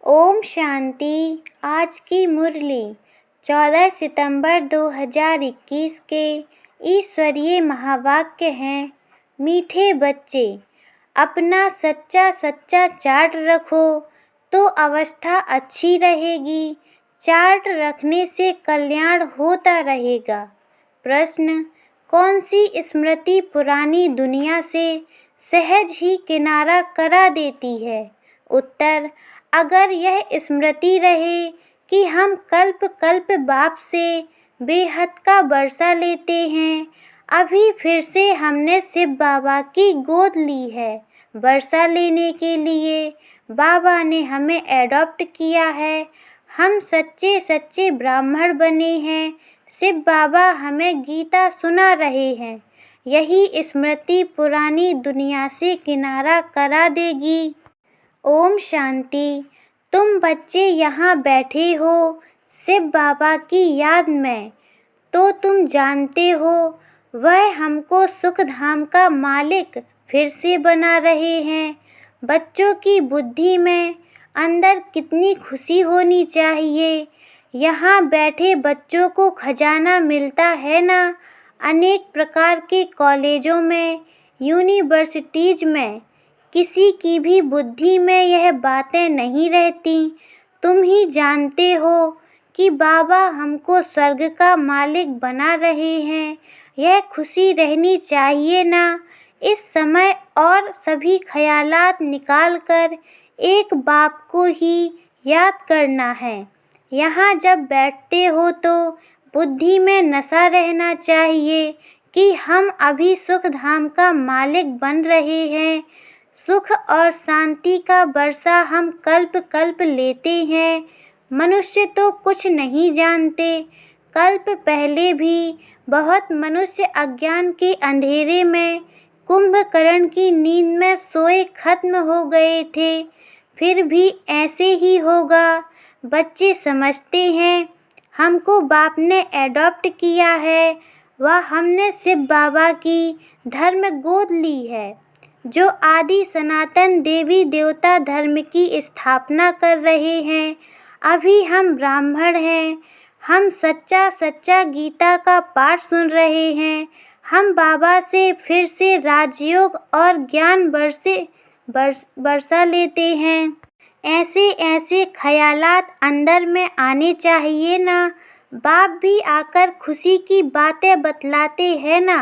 ओम शांति। आज की मुरली 14 सितंबर 2021 के ईश्वरीय महावाक्य हैं। मीठे बच्चे, अपना सच्चा सच्चा चार्ट रखो तो अवस्था अच्छी रहेगी। चार्ट रखने से कल्याण होता रहेगा। प्रश्न, कौन सी स्मृति पुरानी दुनिया से सहज ही किनारा करा देती है? उत्तर, अगर यह स्मृति रहे कि हम कल्प कल्प बाप से बेहद का वर्षा लेते हैं। अभी फिर से हमने शिव बाबा की गोद ली है। वर्षा लेने के लिए बाबा ने हमें एडॉप्ट किया है। हम सच्चे सच्चे ब्राह्मण बने हैं। शिव बाबा हमें गीता सुना रहे हैं। यही स्मृति पुरानी दुनिया से किनारा करा देगी। ओम शांति। तुम बच्चे यहाँ बैठे हो शिव बाबा की याद में, तो तुम जानते हो वह हमको सुख धाम का मालिक फिर से बना रहे हैं। बच्चों की बुद्धि में अंदर कितनी खुशी होनी चाहिए। यहाँ बैठे बच्चों को खजाना मिलता है ना। अनेक प्रकार के कॉलेजों में, यूनिवर्सिटीज में किसी की भी बुद्धि में यह बातें नहीं रहती। तुम ही जानते हो कि बाबा हमको स्वर्ग का मालिक बना रहे हैं। यह खुशी रहनी चाहिए ना। इस समय और सभी ख्यालात निकाल कर एक बाप को ही याद करना है। यहाँ जब बैठते हो तो बुद्धि में नशा रहना चाहिए कि हम अभी सुख धाम का मालिक बन रहे हैं। सुख और शांति का वर्षा हम कल्प कल्प लेते हैं। मनुष्य तो कुछ नहीं जानते। कल्प पहले भी बहुत मनुष्य अज्ञान के अंधेरे में कुंभकर्ण की नींद में सोए खत्म हो गए थे। फिर भी ऐसे ही होगा। बच्चे समझते हैं हमको बाप ने एडॉप्ट किया है व हमने शिव बाबा की धर्म गोद ली है, जो आदि सनातन देवी देवता धर्म की स्थापना कर रहे हैं। अभी हम ब्राह्मण हैं। हम सच्चा सच्चा गीता का पाठ सुन रहे हैं। हम बाबा से फिर से राजयोग और ज्ञान वर्षा लेते हैं। ऐसे ऐसे ख्यालात अंदर में आने चाहिए ना। बाप भी आकर खुशी की बातें बतलाते हैं ना।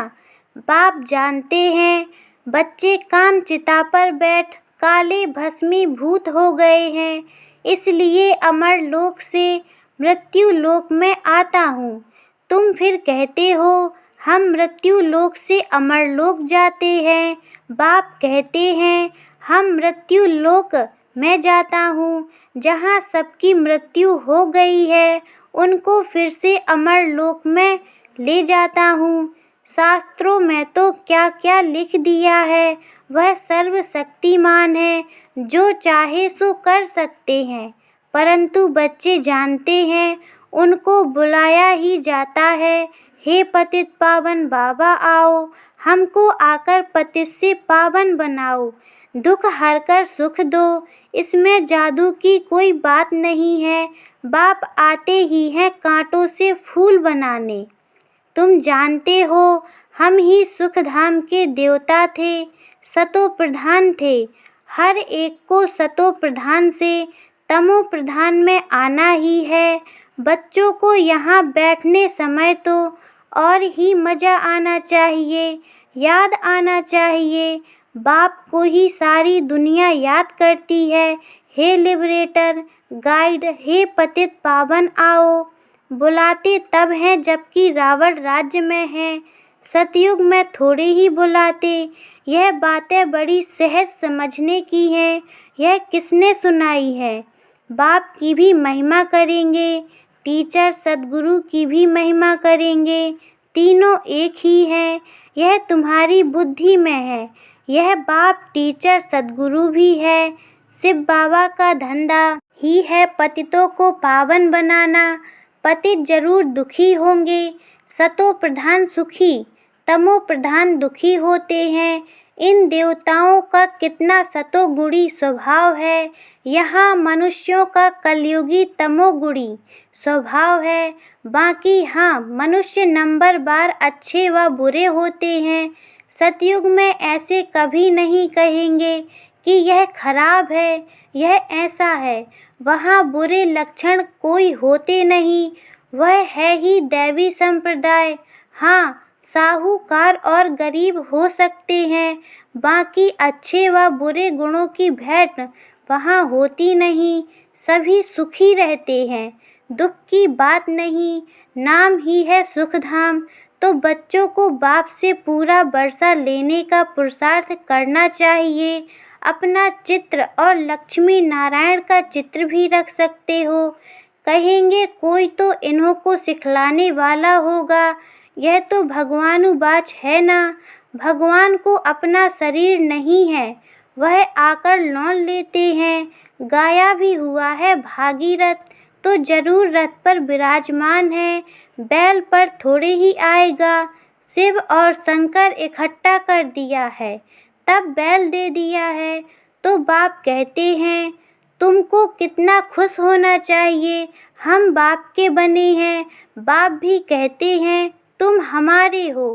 बाप जानते हैं बच्चे काम चिता पर बैठ काले भस्मीभूत हो गए हैं। इसलिए अमर लोक से मृत्यु लोक में आता हूँ। तुम फिर कहते हो हम मृत्यु लोक से अमर लोक जाते हैं। बाप कहते हैं हम मृत्यु लोक में जाता हूँ। जहाँ सबकी मृत्यु हो गई है उनको फिर से अमर लोक में ले जाता हूँ। शास्त्रों में तो क्या क्या लिख दिया है। वह सर्वशक्तिमान है, जो चाहे सो कर सकते हैं। परंतु बच्चे जानते हैं उनको बुलाया ही जाता है। हे पतित पावन बाबा आओ, हमको आकर पतित से पावन बनाओ। दुख हर कर सुख दो, इसमें जादू की कोई बात नहीं है। बाप आते ही हैं कांटों से फूल बनाने। तुम जानते हो हम ही सुख धाम के देवता थे, सतो प्रधान थे। हर एक को सतो प्रधान से तमो प्रधान में आना ही है। बच्चों को यहाँ बैठने समय तो और ही मज़ा आना चाहिए, याद आना चाहिए। बाप को ही सारी दुनिया याद करती है। हे लिबरेटर गाइड, हे पतित पावन आओ। बुलाते तब हैं जबकि रावण राज्य में है। सतयुग में थोड़े ही बुलाते। यह बातें बड़ी सहज समझने की हैं। यह किसने सुनाई है? बाप की भी महिमा करेंगे, टीचर सद्गुरु की भी महिमा करेंगे। तीनों एक ही है। यह तुम्हारी बुद्धि में है। यह बाप टीचर सद्गुरु भी है। शिव बाबा का धंधा ही है पतितों को पावन बनाना। पतित जरूर दुखी होंगे। सतो प्रधान सुखी, तमो प्रधान दुखी होते हैं। इन देवताओं का कितना सतोगुणी स्वभाव है, यहाँ मनुष्यों का कलयुगी तमोगुणी स्वभाव है। बाकी हाँ, मनुष्य नंबर बार अच्छे व बुरे होते हैं। सतयुग में ऐसे कभी नहीं कहेंगे कि यह खराब है, यह ऐसा है। वहाँ बुरे लक्षण कोई होते नहीं, वह है ही दैवी संप्रदाय। हाँ, साहूकार और गरीब हो सकते हैं, बाकी अच्छे व बुरे गुणों की भेंट वहाँ होती नहीं। सभी सुखी रहते हैं, दुख की बात नहीं, नाम ही है सुखधाम। तो बच्चों को बाप से पूरा बरसा लेने का पुरुषार्थ करना चाहिए। अपना चित्र और लक्ष्मी नारायण का चित्र भी रख सकते हो। कहेंगे कोई तो इन्हों को सिखलाने वाला होगा, यह तो भगवानुवाच है ना। भगवान को अपना शरीर नहीं है, वह आकर लौट लेते हैं। गाया भी हुआ है भागीरथ, तो जरूर रथ पर विराजमान है, बैल पर थोड़े ही आएगा। शिव और शंकर इकट्ठा कर दिया है, तब बैल दे दिया है। तो बाप कहते हैं तुमको कितना खुश होना चाहिए, हम बाप के बने हैं। बाप भी कहते हैं तुम हमारे हो।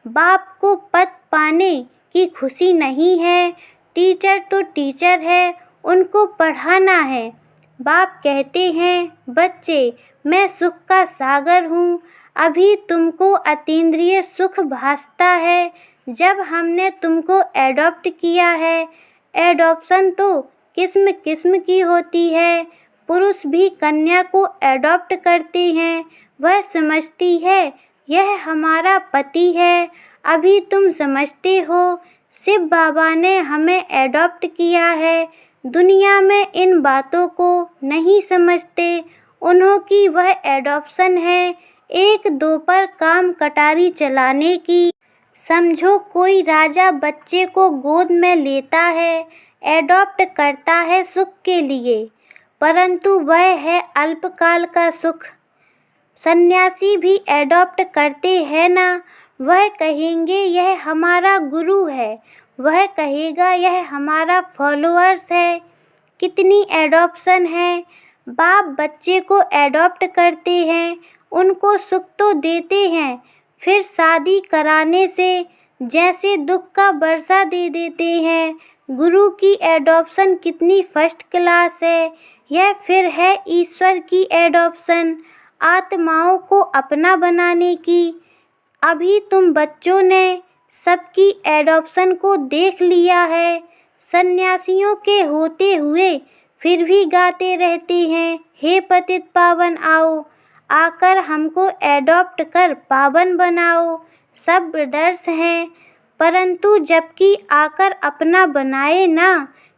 बाप को पद पाने की खुशी नहीं है, टीचर तो टीचर है, उनको पढ़ाना है। बाप कहते हैं बच्चे, मैं सुख का सागर हूँ। अभी तुमको अतीन्द्रिय सुख भासता है, जब हमने तुमको एडॉप्ट किया है। एडॉप्शन तो किस्म किस्म की होती है, पुरुष भी कन्या को एडॉप्ट करते हैं। वह समझती है यह हमारा पति है। अभी तुम समझते हो शिव बाबा ने हमें एडॉप्ट किया है। दुनिया में इन बातों को नहीं समझते, उन्हों की वह एडॉप्शन है, एक दो पर काम कटारी चलाने की। समझो कोई राजा बच्चे को गोद में लेता है, एडॉप्ट करता है सुख के लिए, परंतु वह है अल्पकाल का सुख। सन्यासी भी एडॉप्ट करते हैं ना, वह कहेंगे यह हमारा गुरु है, वह कहेगा यह हमारा फॉलोअर्स है। कितनी एडॉप्शन है। बाप बच्चे को एडॉप्ट करते हैं, उनको सुख तो देते हैं, फिर शादी कराने से जैसे दुख का बरसा दे देते हैं। गुरु की एडॉप्शन कितनी फर्स्ट क्लास है। यह फिर है ईश्वर की एडॉप्शन, आत्माओं को अपना बनाने की। अभी तुम बच्चों ने सबकी एडॉप्शन को देख लिया है। सन्यासियों के होते हुए फिर भी गाते रहते हैं, हे पतित पावन आओ, आकर हमको एडॉप्ट कर पावन बनाओ। सब ब्रदर्स हैं, परंतु जबकि आकर अपना बनाए ना,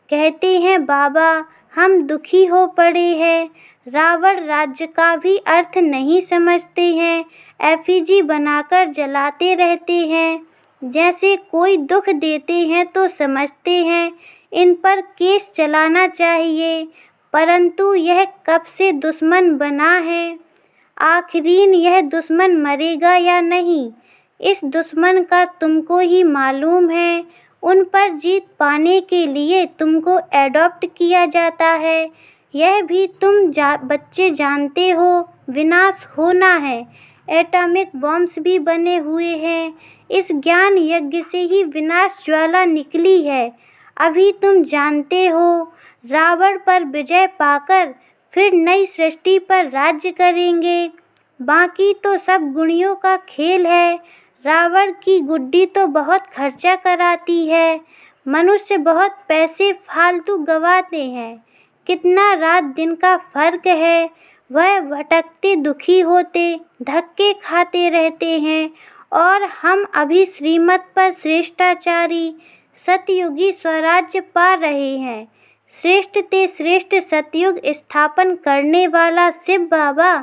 कहते हैं बाबा हम दुखी हो पड़े हैं। रावण राज्य का भी अर्थ नहीं समझते हैं, एफिजी बनाकर जलाते रहते हैं। जैसे कोई दुख देते हैं तो समझते हैं इन पर केस चलाना चाहिए, परंतु यह कब से दुश्मन बना है। आखिरीन यह दुश्मन मरेगा या नहीं, इस दुश्मन का तुमको ही मालूम है। उन पर जीत पाने के लिए तुमको एडॉप्ट किया जाता है, यह भी तुम बच्चे जानते हो। विनाश होना है, एटॉमिक बॉम्ब्स भी बने हुए हैं, इस ज्ञान यज्ञ से ही विनाश ज्वाला निकली है। अभी तुम जानते हो रावण पर विजय पाकर फिर नई सृष्टि पर राज्य करेंगे। बाकी तो सब गुणियों का खेल है। रावण की गुड्डी तो बहुत खर्चा कराती है, मनुष्य बहुत पैसे फालतू गवाते हैं। कितना रात दिन का फर्क है। वह भटकते दुखी होते, धक्के खाते रहते हैं, और हम अभी श्रीमत पर श्रेष्ठाचारी सतयुगी स्वराज्य पा रहे हैं। श्रेष्ठ ते श्रेष्ठ सतयुग स्थापन करने वाला शिव बाबा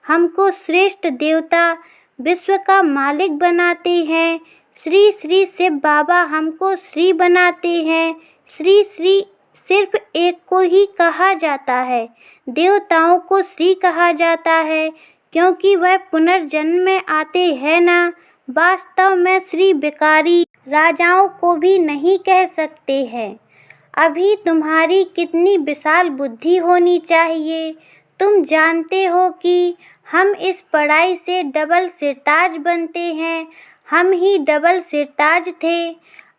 हमको श्रेष्ठ देवता, विश्व का मालिक बनाते हैं। श्री श्री शिव बाबा हमको श्री बनाते हैं। श्री श्री सिर्फ एक को ही कहा जाता है, देवताओं को श्री कहा जाता है, क्योंकि वह पुनर्जन्म में आते हैं ना। वास्तव में श्री विकारी राजाओं को भी नहीं कह सकते हैं। अभी तुम्हारी कितनी विशाल बुद्धि होनी चाहिए। तुम जानते हो कि हम इस पढ़ाई से डबल सिरताज बनते हैं। हम ही डबल सिरताज थे,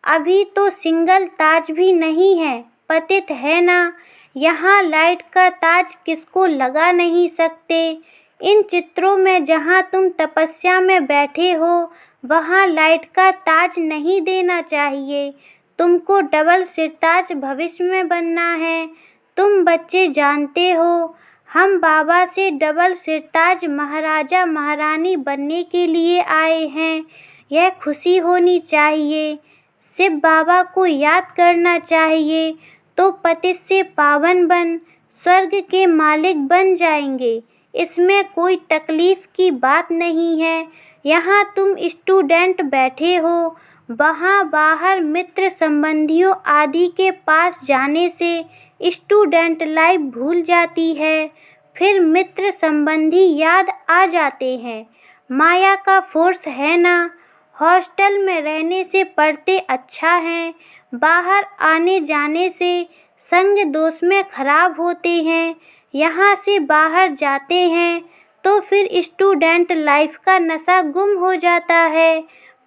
अभी तो सिंगल ताज भी नहीं है, पतित है ना। यहाँ लाइट का ताज किसको लगा नहीं सकते। इन चित्रों में जहाँ तुम तपस्या में बैठे हो, वहाँ लाइट का ताज नहीं देना चाहिए। तुमको डबल सिरताज भविष्य में बनना है। तुम बच्चे जानते हो, हम बाबा से डबल सिरताज महाराजा महारानी बनने के लिए आए हैं। यह खुशी होनी चाहिए। शिव बाबा को याद करना चाहिए तो पतित से पावन बन स्वर्ग के मालिक बन जाएंगे। इसमें कोई तकलीफ की बात नहीं है। यहाँ तुम स्टूडेंट बैठे हो, वहाँ बाहर मित्र संबंधियों आदि के पास जाने से स्टूडेंट लाइफ भूल जाती है। फिर मित्र संबंधी याद आ जाते हैं। माया का फोर्स है ना। हॉस्टल में रहने से पढ़ते अच्छा है। बाहर आने जाने से संग दोस्त में खराब होते हैं। यहाँ से बाहर जाते हैं तो फिर स्टूडेंट लाइफ का नशा गुम हो जाता है।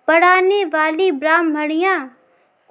पढ़ाने वाली ब्राह्मणियाँ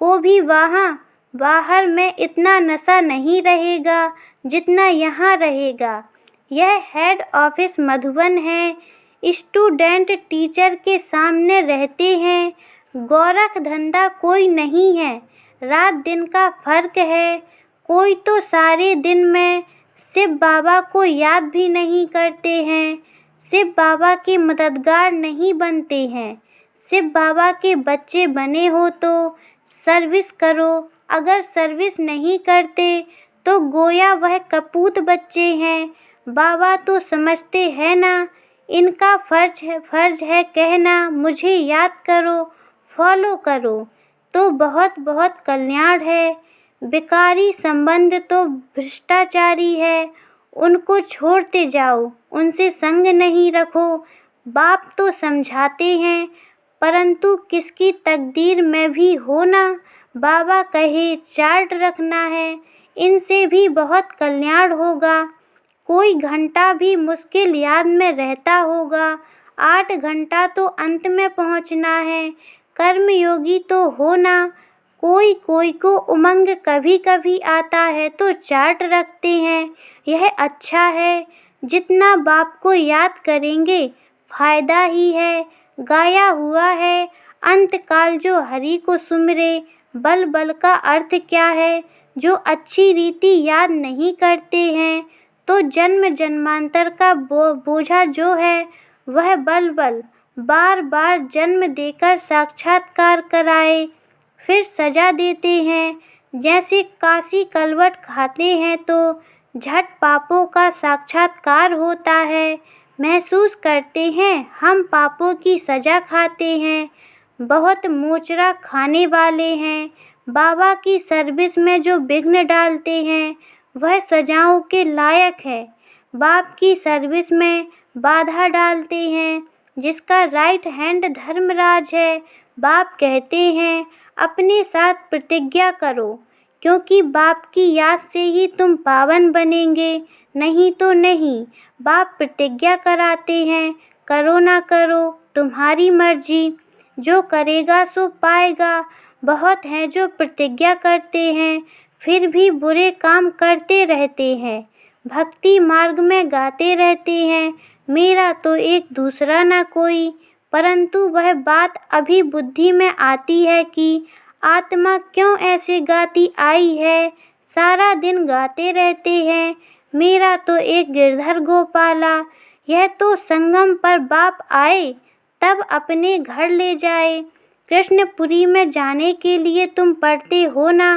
को भी वहाँ बाहर में इतना नशा नहीं रहेगा जितना यहाँ रहेगा। यह हेड ऑफिस मधुबन है। स्टूडेंट टीचर के सामने रहते हैं। गोरख धंधा कोई नहीं है, रात दिन का फर्क है। कोई तो सारे दिन में शिव बाबा को याद भी नहीं करते हैं, शिव बाबा के मददगार नहीं बनते हैं। शिव बाबा के बच्चे बने हो तो सर्विस करो। अगर सर्विस नहीं करते तो गोया वह कपूत बच्चे हैं। बाबा तो समझते हैं ना। इनका फर्ज है कहना मुझे याद करो, फॉलो करो तो बहुत बहुत कल्याण है। बेकारी संबंध तो भ्रष्टाचारी है, उनको छोड़ते जाओ, उनसे संग नहीं रखो। बाप तो समझाते हैं, परंतु किसकी तकदीर में भी हो ना। बाबा कहे चार्ट रखना है, इनसे भी बहुत कल्याण होगा। कोई घंटा भी मुश्किल याद में रहता होगा। 8 घंटा तो अंत में पहुँचना है। कर्मयोगी तो होना। कोई कोई को उमंग कभी कभी आता है तो चार्ट रखते हैं, यह अच्छा है। जितना बाप को याद करेंगे फायदा ही है। गाया हुआ है, अंत काल जो हरि को सुमिरे। बल बल का अर्थ क्या है। जो अच्छी रीति याद नहीं करते हैं तो जन्म जन्मांतर का बोझा जो है वह बल बल बार बार जन्म देकर साक्षात्कार कराए, फिर सजा देते हैं। जैसे काशी कलवट खाते हैं तो झट पापों का साक्षात्कार होता है। महसूस करते हैं हम पापों की सजा खाते हैं। बहुत मोचरा खाने वाले हैं। बाबा की सर्विस में जो विघ्न डालते हैं वह सजाओं के लायक है। बाप की सर्विस में बाधा डालते हैं जिसका राइट हैंड धर्मराज है। बाप कहते हैं अपने साथ प्रतिज्ञा करो, क्योंकि बाप की याद से ही तुम पावन बनेंगे, नहीं तो नहीं। बाप प्रतिज्ञा कराते हैं, करो ना करो तुम्हारी मर्जी, जो करेगा सो पाएगा। बहुत हैं जो प्रतिज्ञा करते हैं फिर भी बुरे काम करते रहते हैं। भक्ति मार्ग में गाते रहते हैं मेरा तो एक दूसरा ना कोई, परंतु वह बात अभी बुद्धि में आती है कि आत्मा क्यों ऐसे गाती आई है। सारा दिन गाते रहते हैं मेरा तो एक गिरधर गोपाला। यह तो संगम पर बाप आए तब अपने घर ले जाए। कृष्णपुरी में जाने के लिए तुम पढ़ते हो ना।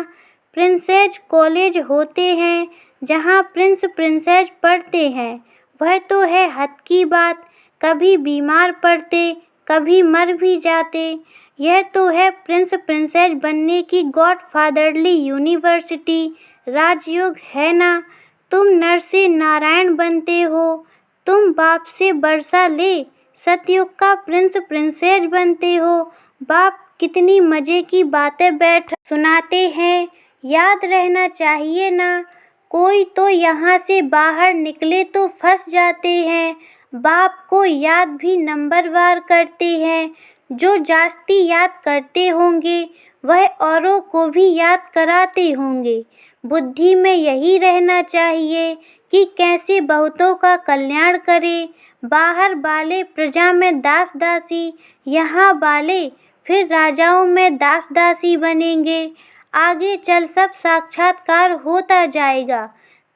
प्रिंसेज कॉलेज होते हैं जहाँ प्रिंस प्रिंसेस पढ़ते हैं। वह तो है हद की बात। कभी बीमार पड़ते, कभी मर भी जाते। यह तो है प्रिंस प्रिंसेस बनने की गॉड फादरली यूनिवर्सिटी। राजयोग है ना। तुम नर से नारायण बनते हो। तुम बाप से बरसा ले सतयुग का प्रिंस प्रिंसेस बनते हो। बाप कितनी मज़े की बातें बैठ सुनाते हैं, याद रहना चाहिए ना। कोई तो यहाँ से बाहर निकले तो फंस जाते हैं। बाप को याद भी नंबरवार करते हैं। जो जास्ती याद करते होंगे वह औरों को भी याद कराते होंगे। बुद्धि में यही रहना चाहिए कि कैसे बहुतों का कल्याण करे। बाहर वाले प्रजा में दास दासी, यहाँ वाले फिर राजाओं में दास दासी बनेंगे। आगे चल सब साक्षात्कार होता जाएगा,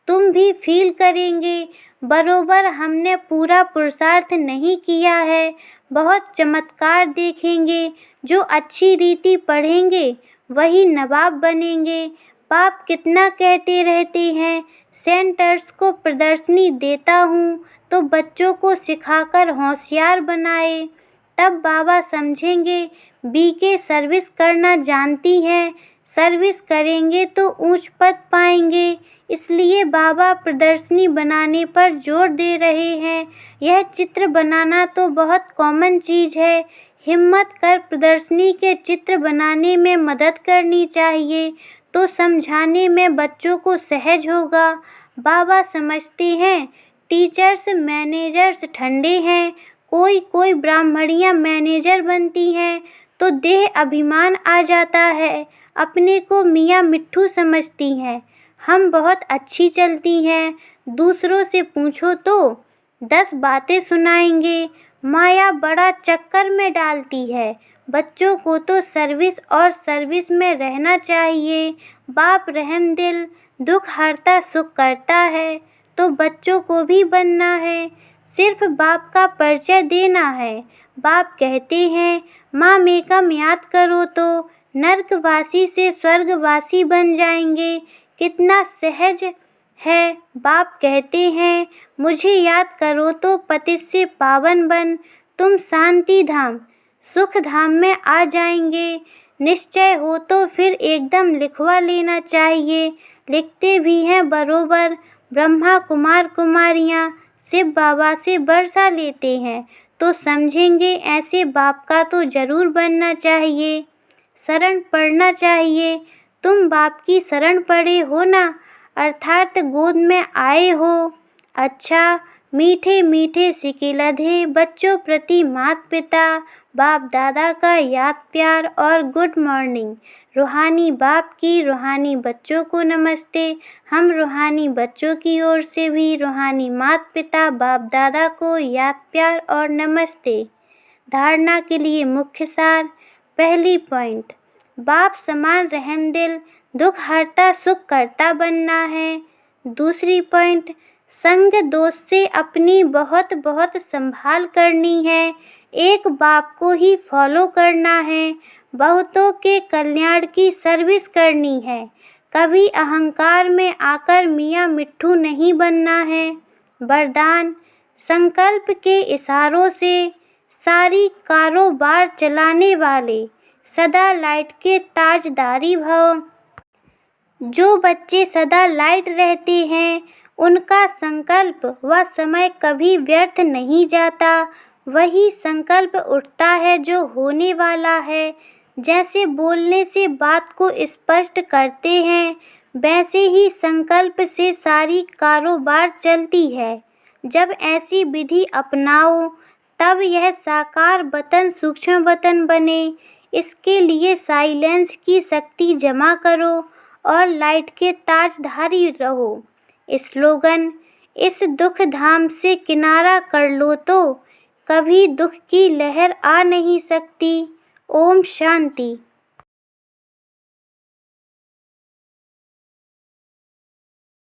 तुम भी फील करेंगे। बरोबर हमने पूरा पुरुषार्थ नहीं किया है, बहुत चमत्कार देखेंगे। जो अच्छी रीति पढ़ेंगे वही नवाब बनेंगे। बाप कितना कहते रहते हैं, सेंटर्स को प्रदर्शनी देता हूँ तो बच्चों को सिखाकर होशियार बनाए। तब बाबा समझेंगे बीके सर्विस करना जानती हैं, सर्विस करेंगे तो ऊंच पद पाएंगे। इसलिए बाबा प्रदर्शनी बनाने पर जोर दे रहे हैं। यह चित्र बनाना तो बहुत कॉमन चीज़ है, हिम्मत कर प्रदर्शनी के चित्र बनाने में मदद करनी चाहिए तो समझाने में बच्चों को सहज होगा। बाबा समझते हैं टीचर्स मैनेजर्स ठंडे हैं, कोई ब्राह्मणियाँ मैनेजर बनती हैं तो देह अभिमान आ जाता है, अपने को मियाँ मिट्ठू समझती हैं। हम बहुत अच्छी चलती हैं, दूसरों से पूछो तो 10 बातें सुनाएंगे। माया बड़ा चक्कर में डालती है, बच्चों को तो सर्विस और सर्विस में रहना चाहिए। बाप रहमदिल, दुख हरता सुख करता है तो बच्चों को भी बनना है, सिर्फ बाप का परिचय देना है। बाप कहते हैं माँ मेकम याद करो तो नर्कवासी से स्वर्गवासी बन जाएंगे, कितना सहज है। बाप कहते हैं मुझे याद करो तो पतित से पावन बन, तुम शांति धाम सुख धाम में आ जाएंगे। निश्चय हो तो फिर एकदम लिखवा लेना चाहिए, लिखते भी हैं बरोबर। ब्रह्मा कुमार कुमारियाँ शिव बाबा से बरसा लेते हैं तो समझेंगे ऐसे बाप का तो ज़रूर बनना चाहिए। शरण पढ़ना चाहिए, तुम बाप की शरण पड़े हो ना, अर्थात गोद में आए हो। अच्छा मीठे मीठे सिके लधे बच्चों प्रति माता पिता बाप दादा का याद प्यार और गुड मॉर्निंग। रूहानी बाप की रूहानी बच्चों को नमस्ते। हम रूहानी बच्चों की ओर से भी रूहानी माता पिता बाप दादा को याद प्यार और नमस्ते। धारणा के लिए मुख्य सार। पहली पॉइंट, बाप समान रहमदिल दुख हरता सुख करता बनना है। दूसरी पॉइंट, संग दोष से अपनी बहुत बहुत संभाल करनी है, एक बाप को ही फॉलो करना है, बहुतों के कल्याण की सर्विस करनी है, कभी अहंकार में आकर मियाँ मिट्ठू नहीं बनना है। वरदान, संकल्प के इशारों से सारी कारोबार चलाने वाले सदा लाइट के ताजदारी भव। जो बच्चे सदा लाइट रहते हैं उनका संकल्प व समय कभी व्यर्थ नहीं जाता, वही संकल्प उठता है जो होने वाला है। जैसे बोलने से बात को स्पष्ट करते हैं वैसे ही संकल्प से सारी कारोबार चलती है। जब ऐसी विधि अपनाओ तब यह साकार वतन सूक्ष्म वतन बने। इसके लिए साइलेंस की शक्ति जमा करो और लाइट के ताजधारी रहो। स्लोगन, इस दुख धाम से किनारा कर लो तो कभी दुख की लहर आ नहीं सकती। ओम शांति।